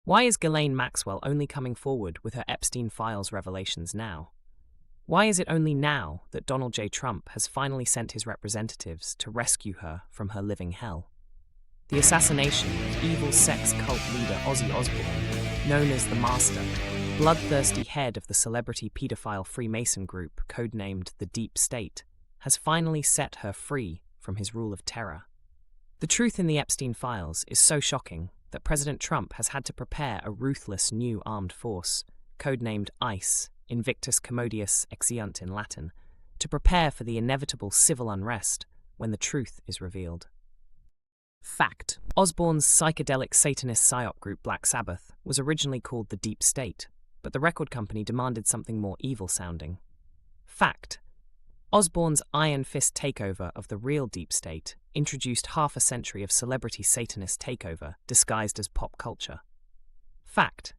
Why is Ghislaine Maxwell only coming forward with her Epstein Files revelations now? Why is it only now that Donald J. Trump has finally sent his representatives to rescue her from her living hell? The assassination of evil sex cult leader Ozzy Osbourne, known as the Master, bloodthirsty head of the celebrity paedophile Freemason group codenamed the Deep State, has finally set her free from his rule of terror. The truth in the Epstein Files is so shocking that President Trump has had to prepare a ruthless new armed force, codenamed ICE, Invictus Commodius Exeunt in Latin, to prepare for the inevitable civil unrest when the truth is revealed. Fact: Osbourne's psychedelic Satanist psyop group Black Sabbath was originally called the Deep State, but the record company demanded something more evil-sounding. Fact: Osbourne's iron fist takeover of the real Deep State introduced half a century of celebrity Satanist takeover disguised as pop culture. Fact: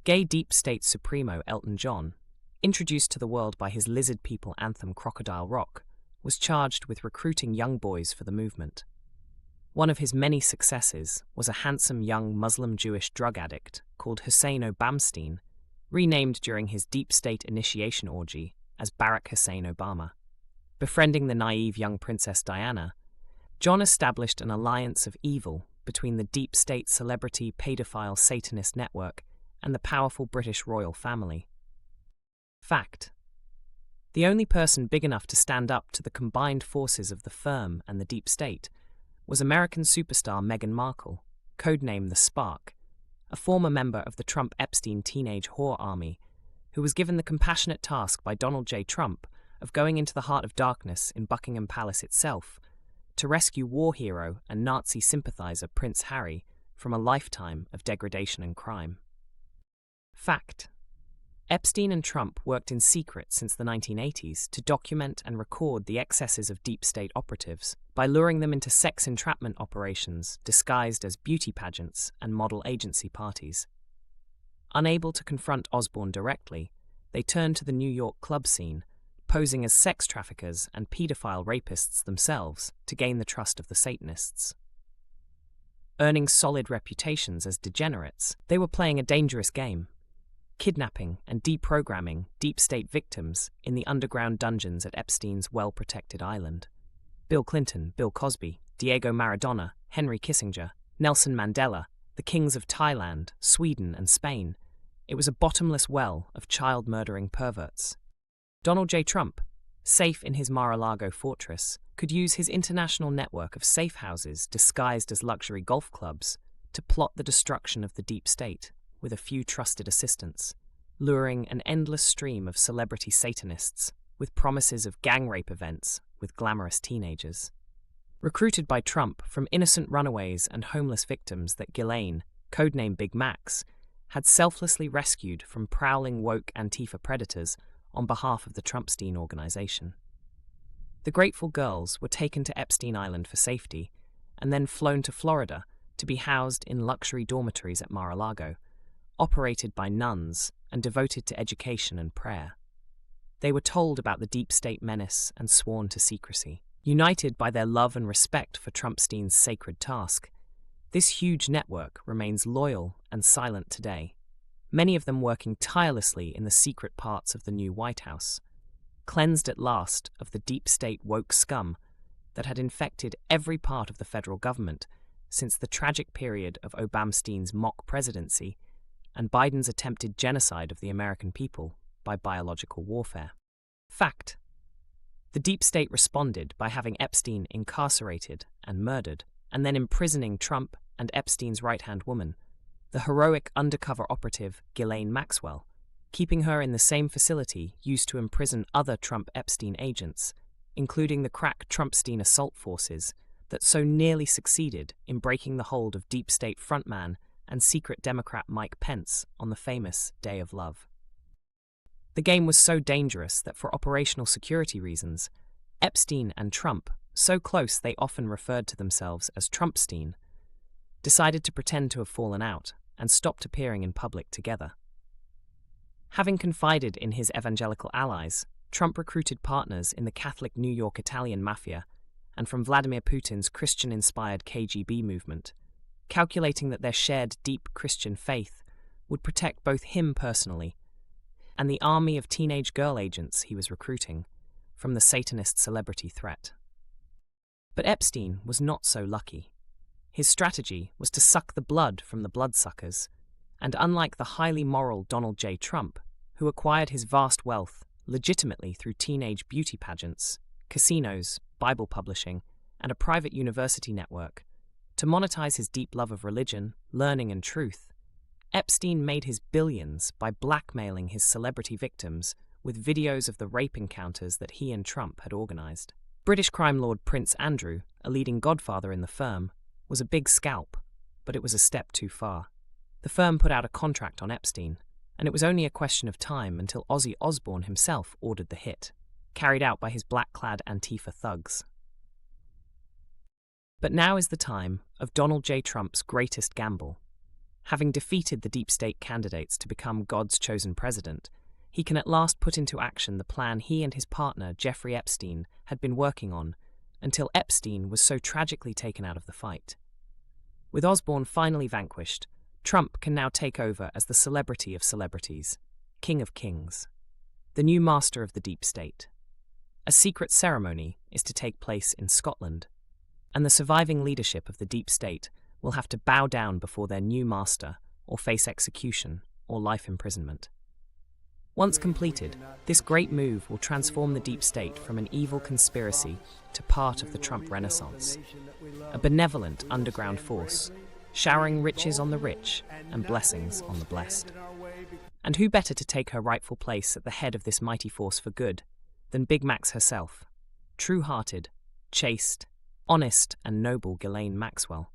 Gay Deep State supremo Elton John, introduced to the world by his lizard people anthem Crocodile Rock, was charged with recruiting young boys for the movement. One of his many successes was a handsome young Muslim-Jewish drug addict called Hussein Obamstein, renamed during his Deep State initiation orgy as Barack Hussein Obama. Befriending the naive young Princess Diana, John established an alliance of evil between the Deep State celebrity paedophile Satanist network and the powerful British royal family. Fact: The only person big enough to stand up to the combined forces of the firm and the Deep State was American superstar Meghan Markle, codename the Spark, a former member of the Trump-Epstein teenage whore army, who was given the compassionate task by Donald J. Trump of going into the heart of darkness in Buckingham Palace itself to rescue war hero and Nazi sympathizer Prince Harry from a lifetime of degradation and crime. Fact: Epstein and Trump worked in secret since the 1980s to document and record the excesses of Deep State operatives by luring them into sex entrapment operations disguised as beauty pageants and model agency parties. Unable to confront Osbourne directly, they turned to the New York club scene, posing as sex traffickers and paedophile rapists themselves to gain the trust of the Satanists. Earning solid reputations as degenerates, they were playing a dangerous game, kidnapping and deprogramming Deep State victims in the underground dungeons at Epstein's well-protected island. Bill Clinton, Bill Cosby, Diego Maradona, Henry Kissinger, Nelson Mandela, the kings of Thailand, Sweden, and Spain. It was a bottomless well of child-murdering perverts. Donald J. Trump, safe in his Mar-a-Lago fortress, could use his international network of safe houses disguised as luxury golf clubs to plot the destruction of the Deep State with a few trusted assistants, luring an endless stream of celebrity Satanists with promises of gang rape events with glamorous teenagers. Recruited by Trump from innocent runaways and homeless victims that Ghislaine, codename Big Max, had selflessly rescued from prowling woke Antifa predators on behalf of the Trumpstein organization. The grateful girls were taken to Epstein Island for safety and then flown to Florida to be housed in luxury dormitories at Mar-a-Lago, operated by nuns and devoted to education and prayer. They were told about the Deep State menace and sworn to secrecy. United by their love and respect for Trumpstein's sacred task, this huge network remains loyal and silent today, many of them working tirelessly in the secret parts of the new White House, cleansed at last of the Deep State woke scum that had infected every part of the federal government since the tragic period of Obamstein's mock presidency and Biden's attempted genocide of the American people by biological warfare. Fact: The Deep State responded by having Epstein incarcerated and murdered, and then imprisoning Trump and Epstein's right-hand woman, the heroic undercover operative Ghislaine Maxwell, keeping her in the same facility used to imprison other Trump-Epstein agents, including the crack Trumpstein assault forces that so nearly succeeded in breaking the hold of Deep State frontman and secret Democrat Mike Pence on the famous Day of Love. The game was so dangerous that for operational security reasons, Epstein and Trump, so close they often referred to themselves as Trumpstein, decided to pretend to have fallen out and stopped appearing in public together. Having confided in his evangelical allies, Trump recruited partners in the Catholic New York Italian mafia and from Vladimir Putin's Christian-inspired KGB movement, calculating that their shared deep Christian faith would protect both him personally and the army of teenage girl agents he was recruiting from the Satanist celebrity threat. But Epstein was not so lucky. His strategy was to suck the blood from the bloodsuckers, and unlike the highly moral Donald J. Trump, who acquired his vast wealth legitimately through teenage beauty pageants, casinos, Bible publishing, and a private university network, to monetize his deep love of religion, learning, and truth, Epstein made his billions by blackmailing his celebrity victims with videos of the rape encounters that he and Trump had organized. British crime lord Prince Andrew, a leading godfather in the firm, was a big scalp, but it was a step too far. The firm put out a contract on Epstein, and it was only a question of time until Ozzy Osbourne himself ordered the hit, carried out by his black-clad Antifa thugs. But now is the time of Donald J. Trump's greatest gamble. Having defeated the deep state candidates to become God's chosen president, he can at last put into action the plan he and his partner Jeffrey Epstein had been working on until Epstein was so tragically taken out of the fight. With Osbourne finally vanquished, Trump can now take over as the celebrity of celebrities, king of kings, the new master of the deep state. A secret ceremony is to take place in Scotland, and the surviving leadership of the deep state will have to bow down before their new master or face execution or life imprisonment. Once completed, this great move will transform the deep state from an evil conspiracy to part of the Trump Renaissance, a benevolent underground force, showering riches on the rich and blessings on the blessed. And who better to take her rightful place at the head of this mighty force for good than Big Max herself, true-hearted, chaste, honest and noble Ghislaine Maxwell.